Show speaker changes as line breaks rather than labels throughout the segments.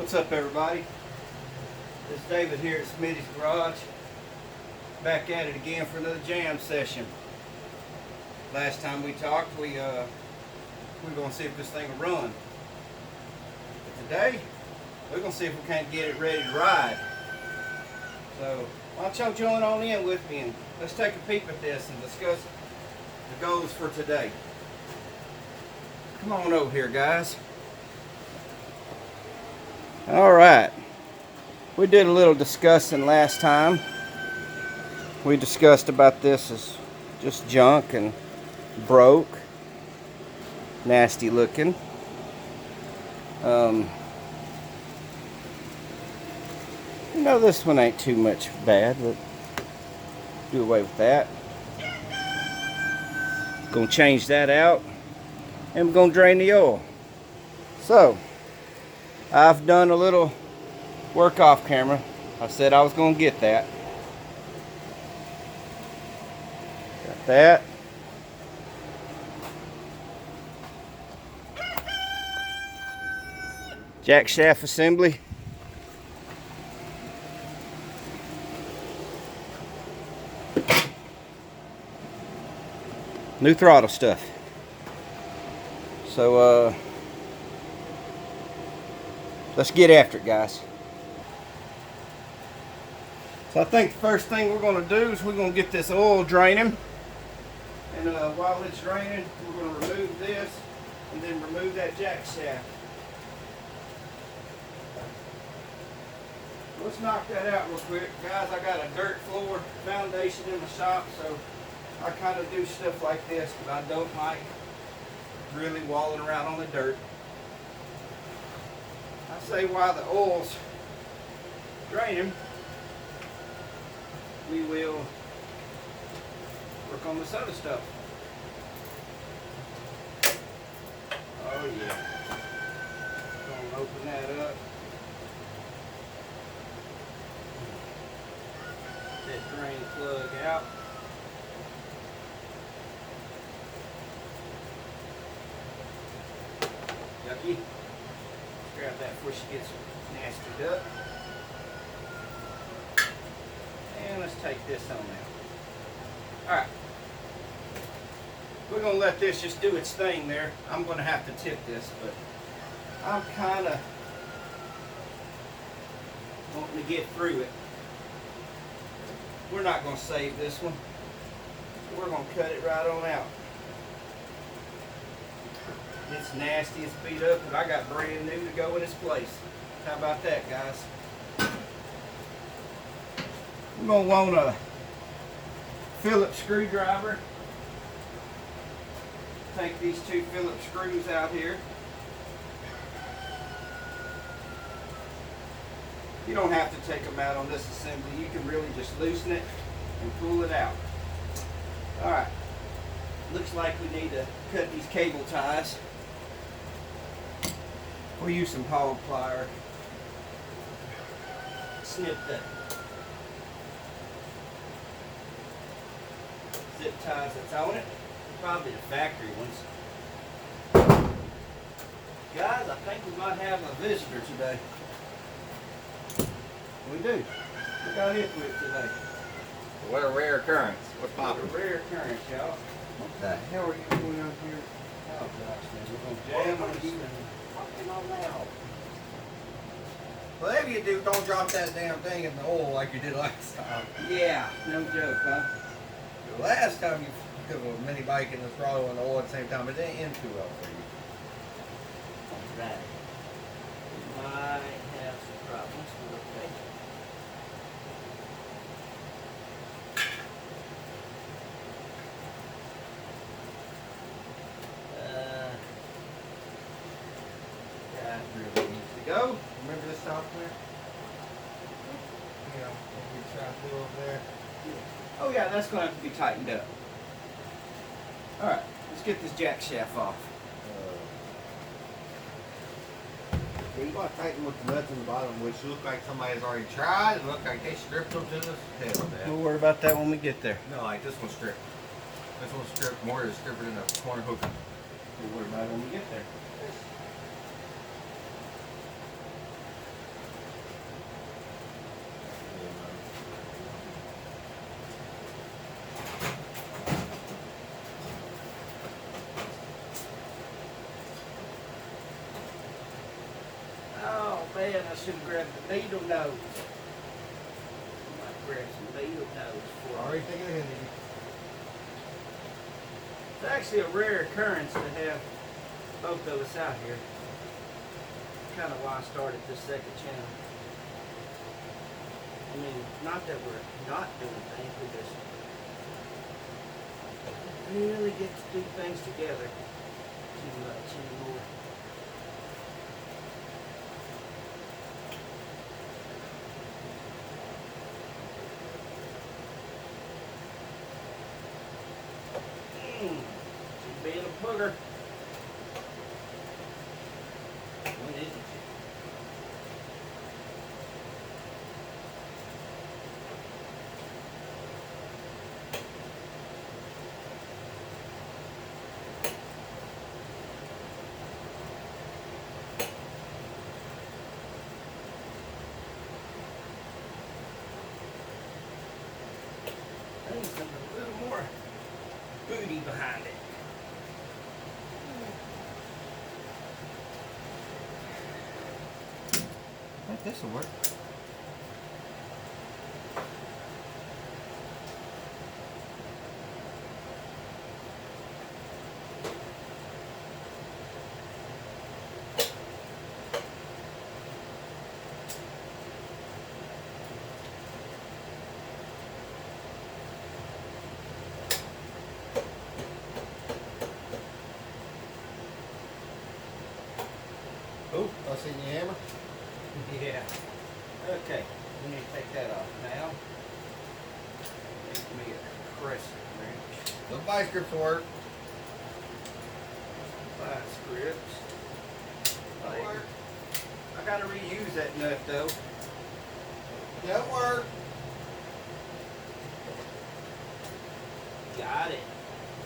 What's up, everybody? It's David here at Smitty's Garage. Back at it again for another jam session. Last time we talked, we were going to see if this thing will run. But today, we're going to see if we can't get it ready to ride. So, why don't y'all join on in with me and let's take a peep at this and discuss the goals for today. Come on over here, guys. Alright, we did a little discussing last time. We discussed about this as just junk and broke, nasty looking. You know, this one ain't too much bad, but do away with that. Gonna change that out and we're gonna drain the oil. So I've done a little work off camera. I said I was going to get that. Got that. Jack shaft assembly. New throttle stuff. So, let's get after it, guys. So I think the first thing we're going to do is we're going to get this oil draining. And while it's draining, we're going to remove this and then remove that jack shaft. Let's knock that out real quick. Guys, I got a dirt floor foundation in the shop, so I kind of do stuff like this because I don't like really walling around on the dirt. I say while the oil's draining, we will work on this other stuff. Oh yeah. Gonna open that up. That drain plug out. Yucky. Grab that before she gets nastied up. And let's take this on now. Alright. We're going to let this just do its thing there. I'm going to have to tip this, but I'm kind of wanting to get through it. We're not going to save this one. We're going to cut it right on out. It's nasty, it's beat up, but I got brand new to go in its place. How about that, guys? We're going to want a Phillips screwdriver. Take these two Phillips screws out here. You don't have to take them out on this assembly. You can really just loosen it and pull it out. Alright. Looks like we need to cut these cable ties. We'll use some hog plier. Snip the zip ties that's on it. Probably the factory ones. Guys, I think we might have a visitor today. We do. We got it with today.
What a rare occurrence. What's poppin'?
What a rare occurrence, y'all. What the hell are you doing out here? Oh gosh, man. We're going to jam on you and fucking all loud.
Whatever you do, don't drop that damn thing in the oil like you did last time.
Yeah, no joke, huh?
The last time you took a mini bike and the throttle and the oil at the same time, it didn't end too well for you.
Right. We might have some problems, but okay. That really needs to go.
Remember this software? You know, what we tried to do over there?
Oh yeah, that's going to have to be tightened up. Alright, let's get this jack shaft off.
You got to tighten with the nuts in the bottom, which look like somebody has already tried. It look like they stripped them to this. Hell, man.
We'll worry about that when we get there.
No, like this one's stripped. This one's stripped more to strip it in the corner hook.
We'll worry about it when we get there. I should have grabbed the needle nose. I might grab some needle nose for
Already
it.
thinking ahead of you.
It's actually a rare occurrence to have both of us out here. Kind of why I started this second channel. I mean, not that we're not doing things, we just really get to do things together too much anymore. She's being a booger.
When is it?
I need something a little more booty behind it.
I think this will work. Oh, I seen your hammer.
Yeah. Okay, we need to take that off now. Make me a crescent wrench.
The vice grips will work.
Vice grips.
That'll work.
I gotta reuse that nut though.
That'll work.
Got it.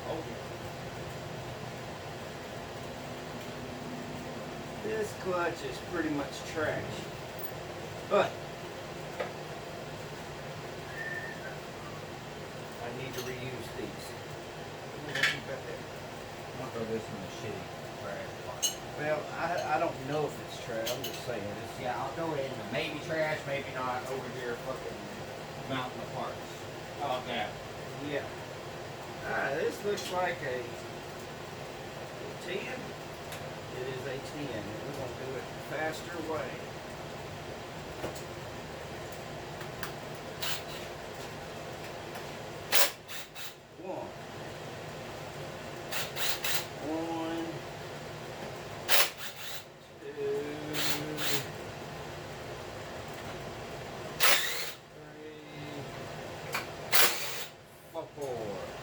Oh,
This clutch is pretty much trash. But I need to reuse these.
I'll throw this in the shitty trash pot.
Well, I don't know if it's trash. I'm just saying it's
Yeah, I'll throw it in the maybe trash, maybe not over here fucking mountain of parts. How about that?
yeah. This looks like a 10. It is a 10. And we're gonna do it the faster way. One, two, 3, 4.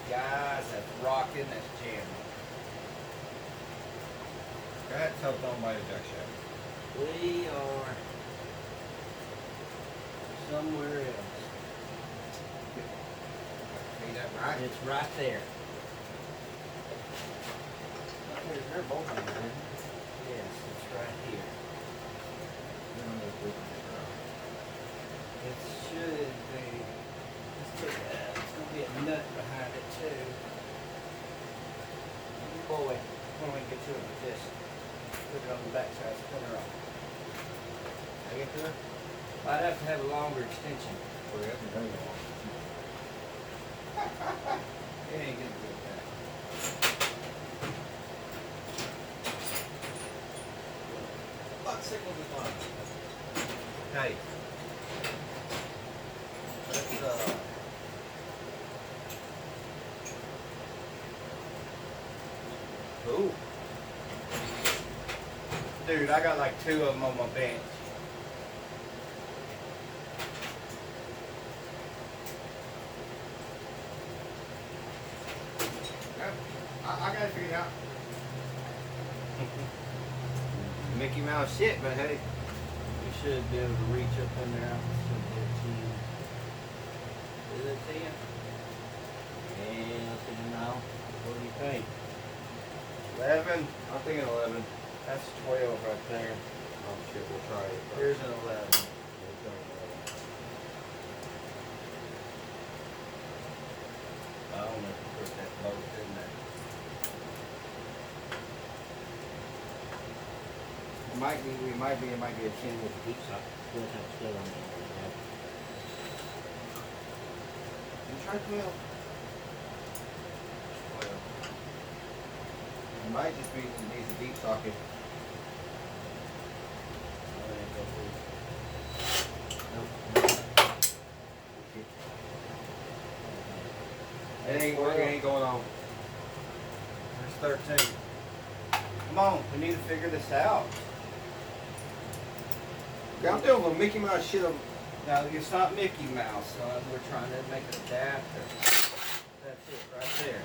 Guys, that's rocking, that's jamming.
That's helped on by the jack shaft.
We are somewhere else.
See that right?
It's right there. They're both in there. Yes, it's right here. It should be. Let's take it out. It's gonna be a nut behind it too. Boy, when we get to it with this, put it on the back side, spin her off.
I get to it?
I'd have to have a longer extension.
Oh, yeah, that's very long.
It ain't gonna do that.
What signals is on?
Hey. Let's Ooh. Dude, I got like 2 of them on my bench.
I got it figured out.
Mickey Mouse shit, but hey, we should be able to reach up in there. Should be a 10. Is it a 10? Yeah, let's see now. What do you think? 11?
I'm thinking 11.
That's 12 right there.
Oh shit, we'll try it.
Here's an 11. I don't know if you put that both in there.
it might be a 10 with the deep socket.
It does have a stud on it.
You try 12. It might just be that it needs a deep socket. It ain't working, it ain't going on.
There's 13. Come on, we need to figure this out.
I'm doing a little Mickey Mouse shit on.
Now, it's not Mickey Mouse, son. We're trying to make an adapter. That's it, right there.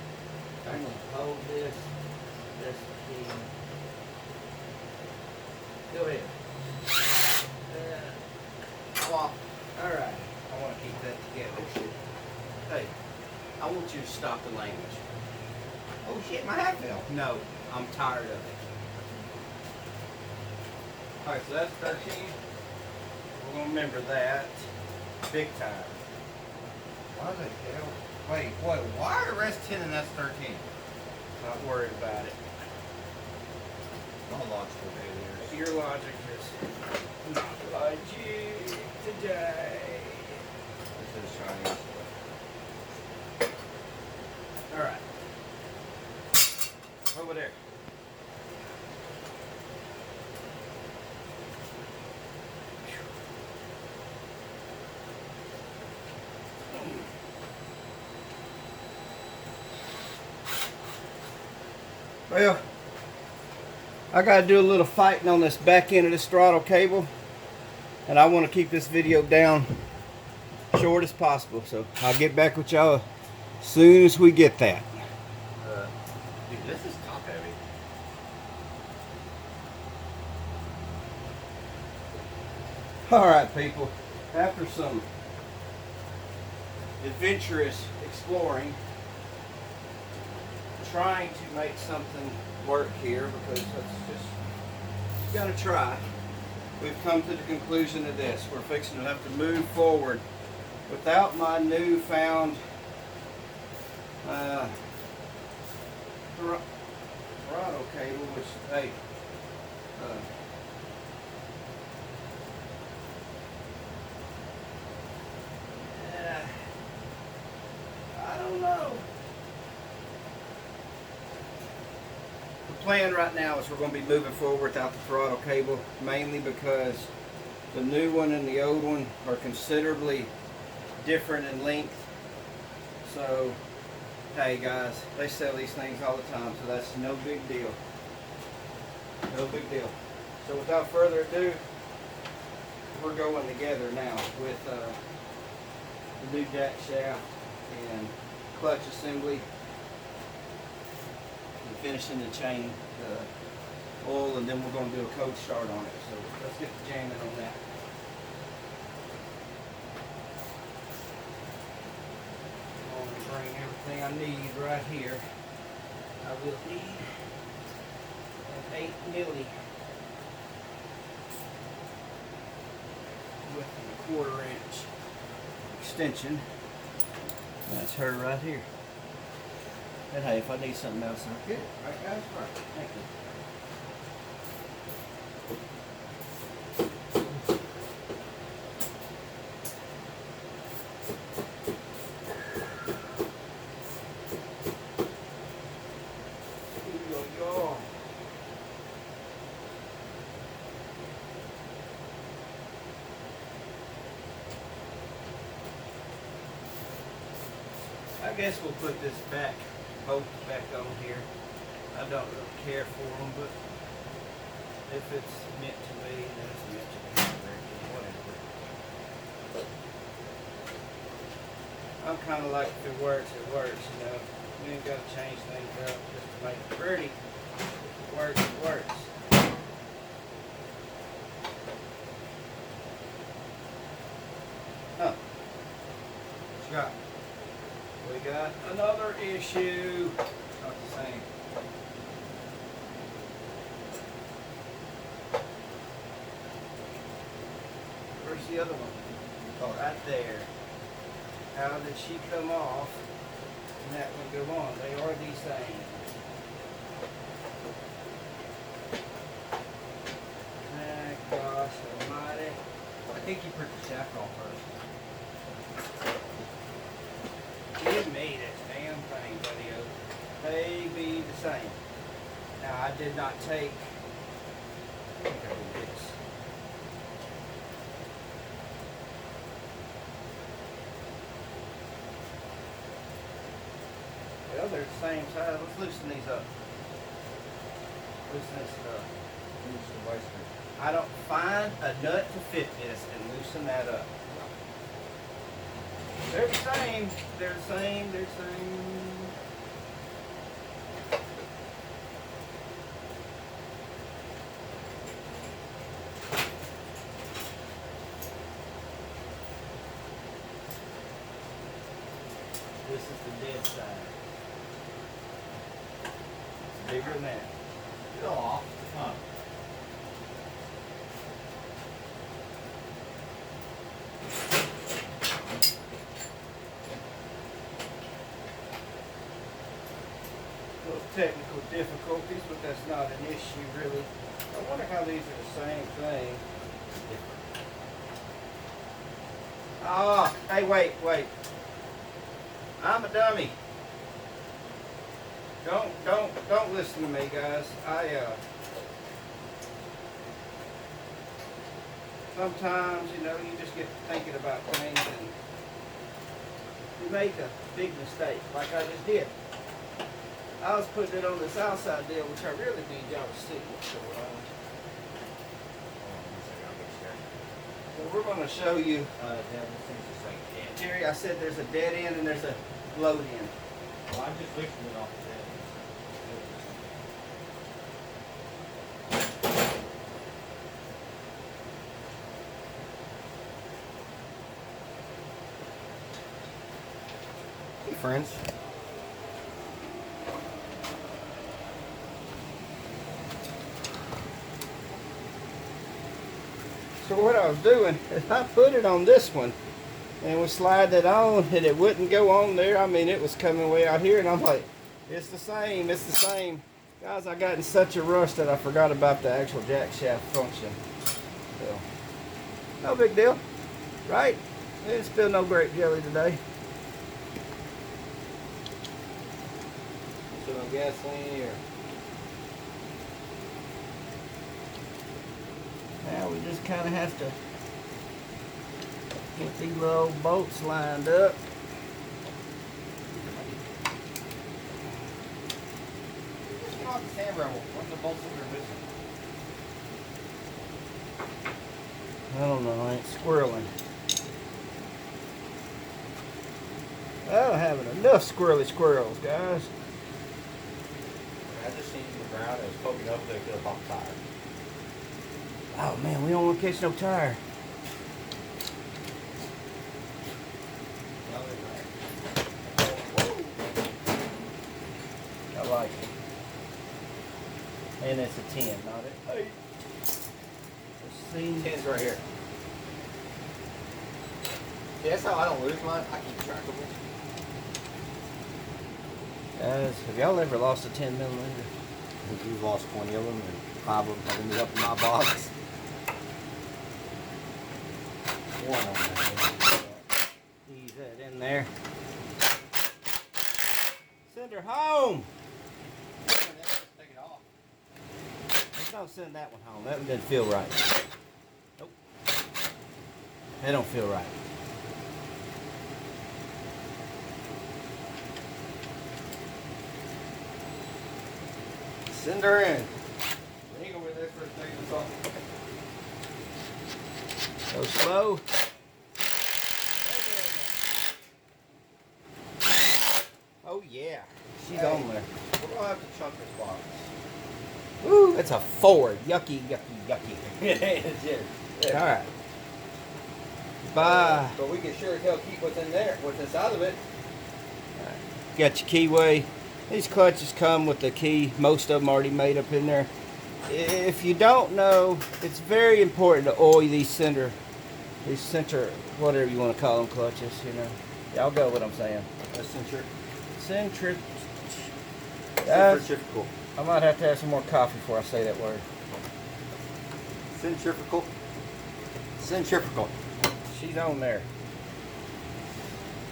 I'm going to hold this key. Go ahead.
Come on.
All right. I want to keep that together. Hey, I want you to stop the language.
Oh shit, my hat fell.
No, I'm tired of it. Alright, so that's 13. We're going to remember that big time.
Why the hell? Wait, what? Why are the rest 10 and that's 13?
Not worried about it.
My logical failures.
Your logic is not logic today.
This is Chinese.
Alright. Over there. Well, I gotta do a little fighting on this back end of this throttle cable, and I want to keep this video down short as possible, so I'll get back with y'all as soon as we get that.
Dude, this is top heavy.
Alright people, after some adventurous exploring, trying to make something work here, because that's just, you gotta try. We've come to the conclusion of this. We're fixing to have to move forward without my newfound throttle cable, which, hey, I don't know. The plan right now is we're going to be moving forward without the throttle cable, mainly because the new one and the old one are considerably different in length. So, hey guys, they sell these things all the time, so that's no big deal. No big deal. So without further ado, we're going together now with the new jack shaft and clutch assembly, and finishing the chain oil, and then we're going to do a cold start on it. So let's get the jamming on that. I'm going to bring everything I need right here. I will need an 8 milli with a 1/4 inch extension. That's her right here. And hey, if I need something else, I'll get it. Right, guys? Right. Thank you. I guess we'll put this both back on here. I don't really care for them, but if it's meant to be, then it's meant to be. Whatever. I'm kind of like, if it works, you know. We ain't got to change things up just to make it pretty. If it works, it works. Huh. What you got? We got another issue. Not the same. Where's the other one? Oh, right there. How did she come off and that one go on? They are the same.
think you put the shaft on first.
Give me this damn thing, buddy. They be the same. Now I did not take this. Well, they're the same size. Let's loosen these up. Loosen this up. I don't find a nut to fit this and loosen that up. They're the same. They're the same. They're the same. This is the dead side. It's bigger than that.
Get off. Huh.
Little technical difficulties, but that's not an issue really. I wonder how these are the same thing. Ah, hey, wait. I'm a dummy. Don't listen to me, guys. Sometimes, you know, you just get thinking about things and you make a big mistake, like I just did. I was putting it on this outside deal, which I really need y'all to see what's going on. So we're going to show you, Jerry, I said there's a dead end and there's a load end.
Well, I'm just lifting it off the dead. Hey, friends.
So what I was doing is I put it on this one and we slide it on and it wouldn't go on there. I mean, it was coming way out here and I'm like, it's the same. Guys, I got in such a rush that I forgot about the actual jack shaft function. So, no big deal, right? I didn't spill no grape jelly today.
Put some gasoline here.
Now we just kind of have to get these little bolts lined up.
Just get off the sand rebel. One of the bolts that are missing.
I don't know, I ain't squirreling. I'm having enough squirrely squirrels, guys.
I just seen the ground and it was poking up there to the top tire.
Oh man, we don't want to catch no tire. I like it. And it's a 10, not an 8. Let's see.
10's right here. See, that's how I don't lose mine. I keep track of them.
Guys, have y'all ever lost a 10 millimeter?
I think you've lost 20 of them and 5 of them have ended up in my box. One of them.
Ease that in there. Send her home.
Take it off.
Let's not send that one home. That one didn't feel right. Nope. That don't feel right. Send her in.
Hang over there for a second. It's off.
Go slow. Oh yeah, she's on there.
We're gonna have to chunk this box.
Woo, it's a Ford. Yucky, yucky, yucky.
It's
All right. Bye.
But we can sure as hell keep what's in there, what's inside of it.
Got your keyway. These clutches come with the key. Most of them already made up in there. If you don't know, it's very important to oil these center, whatever you want to call them, clutches. You know, y'all go what I'm saying.
Centrifugal.
I might have to have some more coffee before I say that word.
Centrifugal. Centrifugal.
she's on there.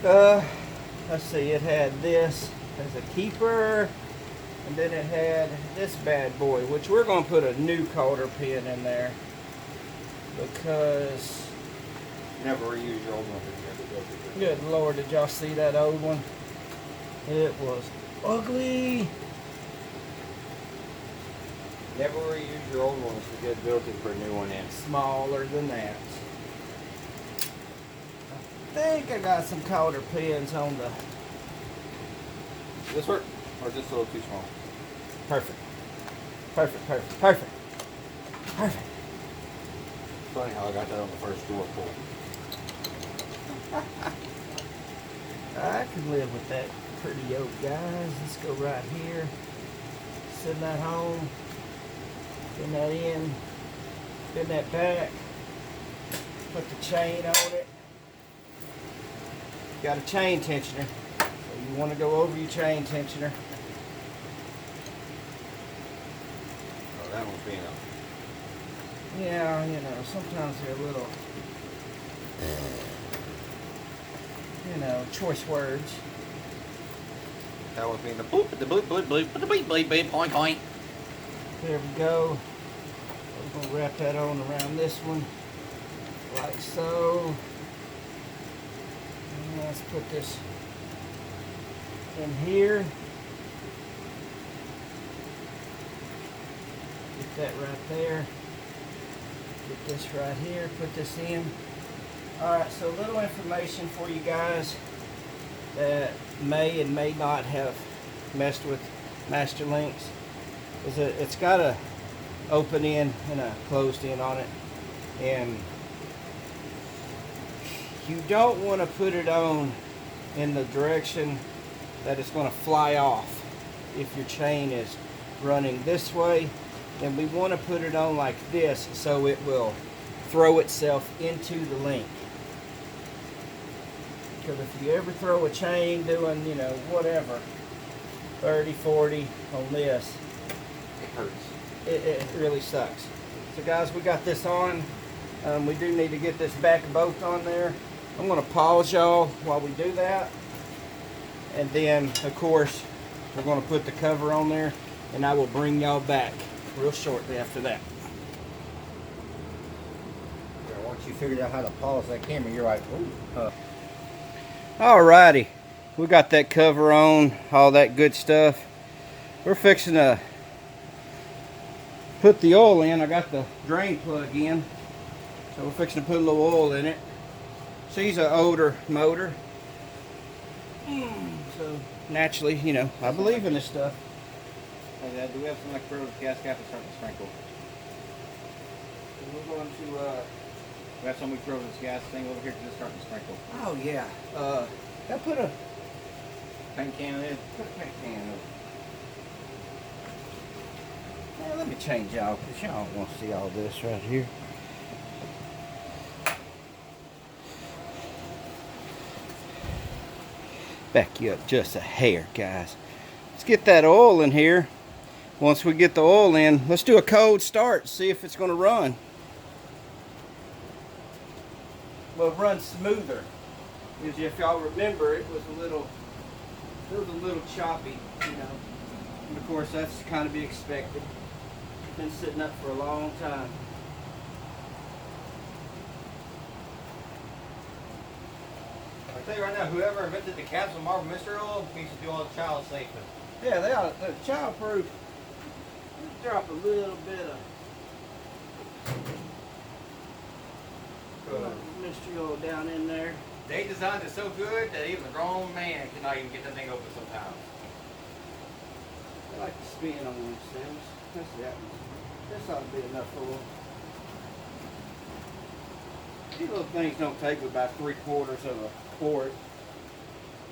Let's see, it had this as a keeper, and then it had this bad boy, which we're going to put a new coulter pin in there because
Never reuse your old one.
good Lord, did y'all see that old one? It was ugly.
Never reuse your old ones to get built for a new one in.
Smaller than that. I think I got some coulter pins on the
This work? Or is this a little too small?
perfect. Perfect, perfect, perfect. Perfect.
Funny how I got that on the first door pull.
I can live with that pretty yoke, guys. Let's go right here. Send that home. Pin that in. Pin that back. Put the chain on it. Got a chain tensioner. So you want to go over your chain tensioner.
Oh, that one's being up.
Yeah, you know, sometimes they're a little, you know, choice words.
That one's being the boop, the bloop, bloop, bloop, the bleep, bleep, bleep, point, point.
There we go. We're going to wrap that on around this one, like so. And let's put this in here. Get that right there. Get this right here, put this in. Alright, so a little information for you guys that may and may not have messed with master links is that it's got a open end and a closed end on it, and you don't want to put it on in the direction that it's going to fly off. If your chain is running this way, then we want to put it on like this so it will throw itself into the link. Because if you ever throw a chain doing, you know, whatever, 30, 40 on this,
It hurts.
it really sucks. So guys, we got this on. We do need to get this back bolt on there. I'm going to pause y'all while we do that. And then, of course, we're going to put the cover on there, and I will bring y'all back real shortly after that.
Yeah, once you figured out how to pause that camera, you're like, ooh.
Alrighty, we got that cover on, all that good stuff. We're fixing to put the oil in. I got the drain plug in, so we're fixing to put a little oil in it. She's an older motor, so naturally, you know, I believe in this stuff.
Hey, Dad, do we have some like throw the gas cap and start to sprinkle?
We're going to,
We have some we throw this gas thing over here to just start to sprinkle.
oh yeah, I put a
Paint can in.
paint can in. Yeah, let me change y'all, because y'all don't want to see all this right here. Back you up just a hair, guys. Let's get that oil in here. Once we get the oil in, let's do a cold start, see if it's going to run. Well, run smoother. Because if y'all remember, it was a little choppy, you know. And of course, that's kind of be expected. Been sitting up for a long time.
I'll tell you right now, whoever invented the capsule marble mystery oil needs to do all the child safety.
Yeah, they are childproof. Drop a little bit of mystery oil down in there.
They designed it so good that even a grown man cannot even get the thing open sometimes.
I like the spin on these things. That's that one. This ought to be enough oil. These little things don't take about 3/4 of a quart.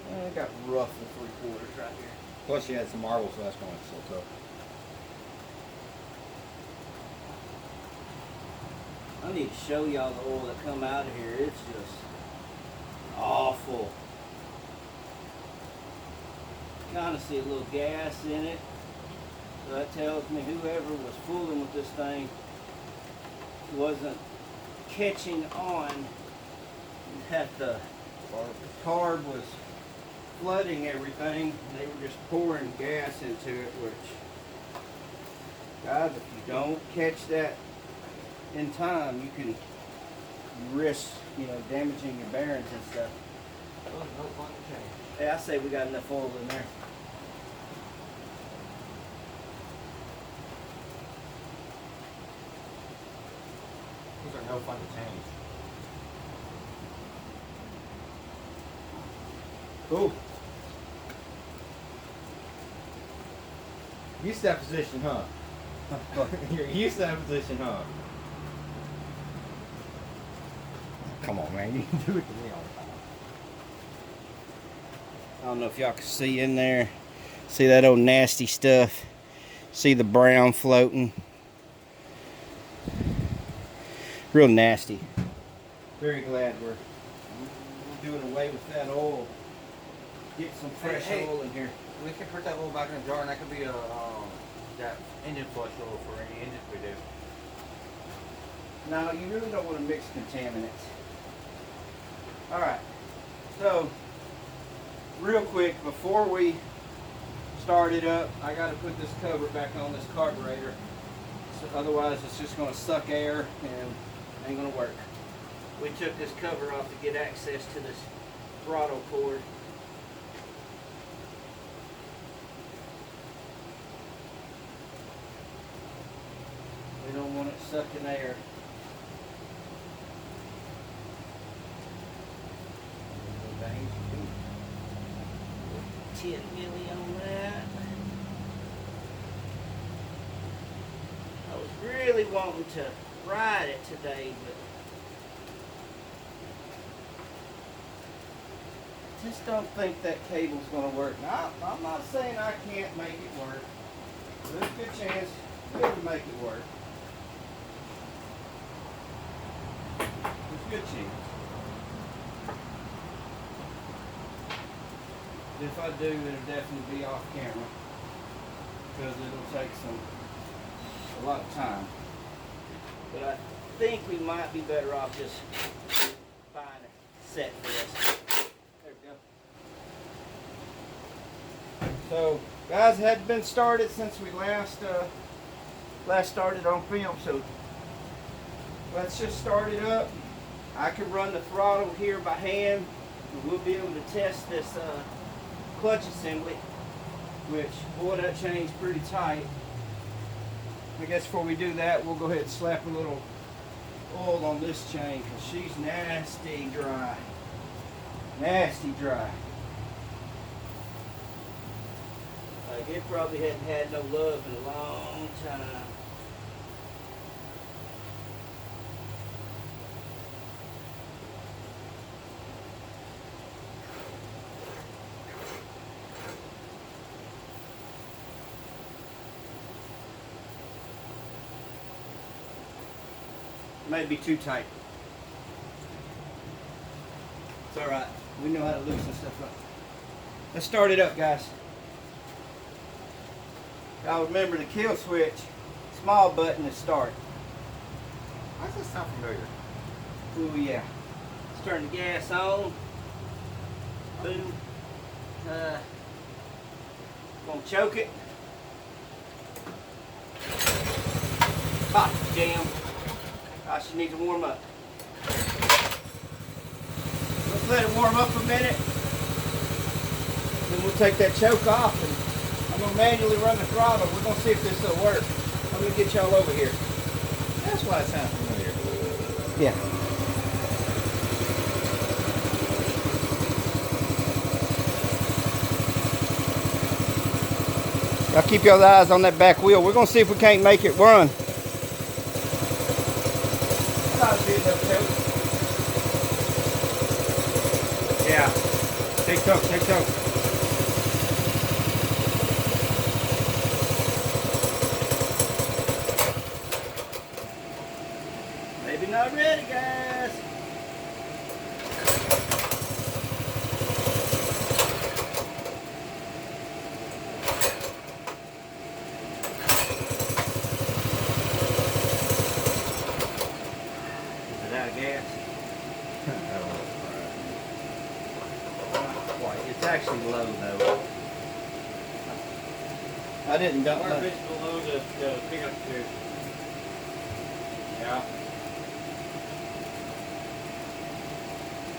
I got roughly 3/4 right here.
Plus, you had some marble, so that's going to silk up.
I need to show y'all the oil that come out of here. It's just awful. Kind of see a little gas in it. So that tells me whoever was fooling with this thing wasn't catching on had the carb was flooding everything. They were just pouring gas into it, which, guys, if you don't catch that in time, you can risk, damaging your bearings and stuff.
Oh, no fun to change.
Hey, I say we got enough oil in there.
These are no fun to change.
Cool.
Used to that position, huh? You're used to that position, huh? Come on, man. You can do it to me all the time.
I don't know if y'all can see in there. See that old nasty stuff? See the brown floating? Real nasty. Very glad we're doing away with that oil. Get some fresh
Hey.
oil in here.
We can put that oil back in the jar, and that could be that engine flush oil for any engine we do.
Now, you really don't want to mix contaminants. Alright, so real quick, before we start it up, I got to put this cover back on this carburetor. So otherwise, it's just going to suck air and ain't going to work. We took this cover off to get access to this throttle cord. We don't want it sucking air. Bang. 10 milli on that. I was really wanting to ride it today, but just don't think that cable's going to work. Now, I'm not saying I can't make it work. There's a good chance we'll make it work. There's a good chance. If I do, it'll definitely be off camera because it'll take a lot of time. But I think we might be better off just buying a set for this. There we go. So, guys, it hadn't been started since we last started on film. So let's just start it up. I can run the throttle here by hand, and we'll be able to test this clutch assembly, which, boy, that chain's pretty tight. I guess before we do that, we'll go ahead and slap a little oil on this chain because she's nasty dry. Nasty dry. Like, it probably hadn't had no love in a long time. Might be too tight. It's alright. We know how to loosen stuff up. Let's start it up, guys. Y'all remember the kill switch, small button to start.
Why does that sound familiar?
Ooh, yeah. Let's turn the gas on. Boom. Gonna choke it. Hot jam. She needs to warm up. Let's let it warm up a minute. Then we'll take that choke off and I'm gonna manually run the throttle. We're gonna see if this will work. I'm gonna get y'all over here.
That's why it sounds familiar.
Yeah. Y'all keep your eyes on that back wheel. We're gonna see if we can't make it run. Yeah. Take choke, take choke. Maybe not ready, guys. Is it out of gas?
I don't know.
I didn't dump
Our
that.
bitch below the pickup tube. Yeah.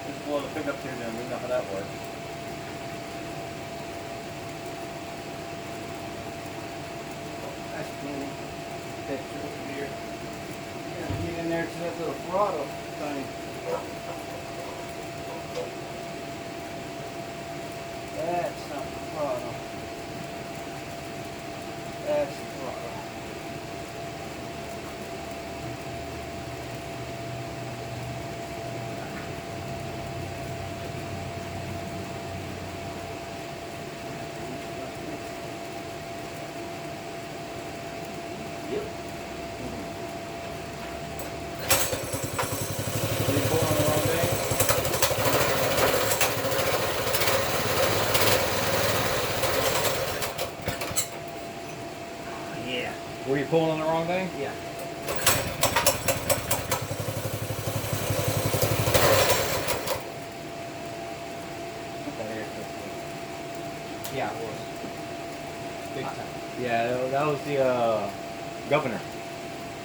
Just below the pickup tube, then we know how that works.
That's cool. Picture over here. Yeah, get in there to that little throttle thing. That's not the throttle. That's the throttle.
Yep.
You pull on the wrong thing? Yeah.
Were you pulling on the wrong thing?
Yeah. Yeah, it was. Big time.
Yeah, that was the governor.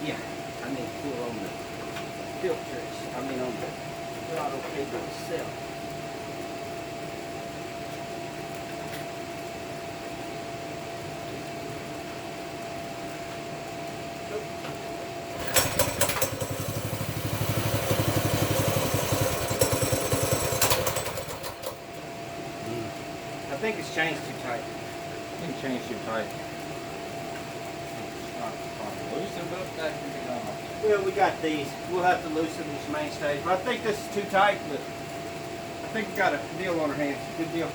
Yeah. I mean, pull on the filters. I mean, on the throttle cable itself. I think it's changed too tight.
You can change too tight. Loosen up that can be gone.
Well, we got these. We'll have to loosen these mainstays. But I think this is too tight, but I think we got a deal on our hands. Good deal.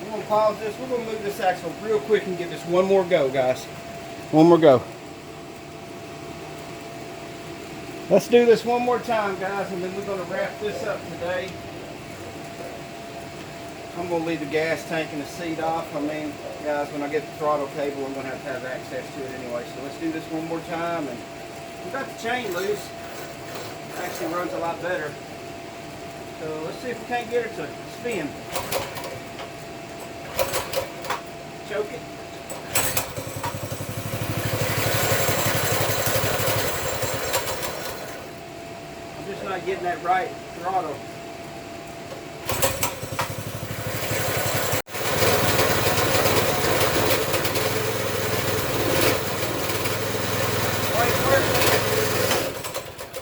We're going to pause this. We're going to move this axle real quick and give this one more go, guys. One more go. Let's do this one more time, guys, and then we're going to wrap this up today. I'm going to leave the gas tank and the seat off. I mean, guys, when I get the throttle cable, I'm going to have access to it anyway. So let's do this one more time. And we got the chain loose. It actually runs a lot better. So let's see if we can't get her to spin. Choke it. I'm just not getting that right throttle.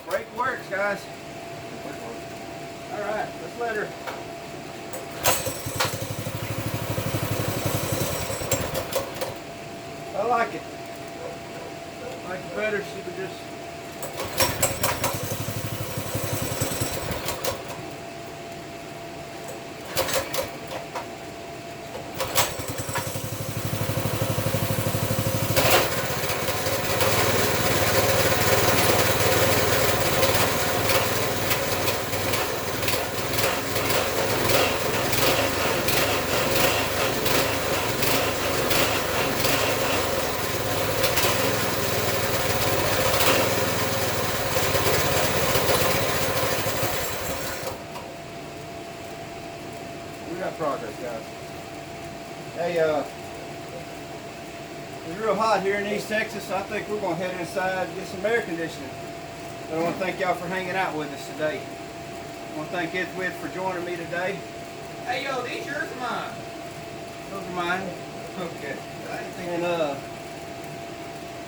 Brake works, guys. All right, let's let her. I like it. I like it better. She would just. We got progress, guys. Hey, it's real hot here in East Texas. So I think we're going to head inside and get some air conditioning. But I want to thank y'all for hanging out with us today. I want to thank Edwin for joining me today.
Hey, yo, these yours or mine?
Those are mine.
Okay.
And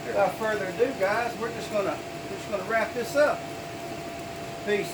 without further ado, guys, we're just gonna wrap this up. Peace.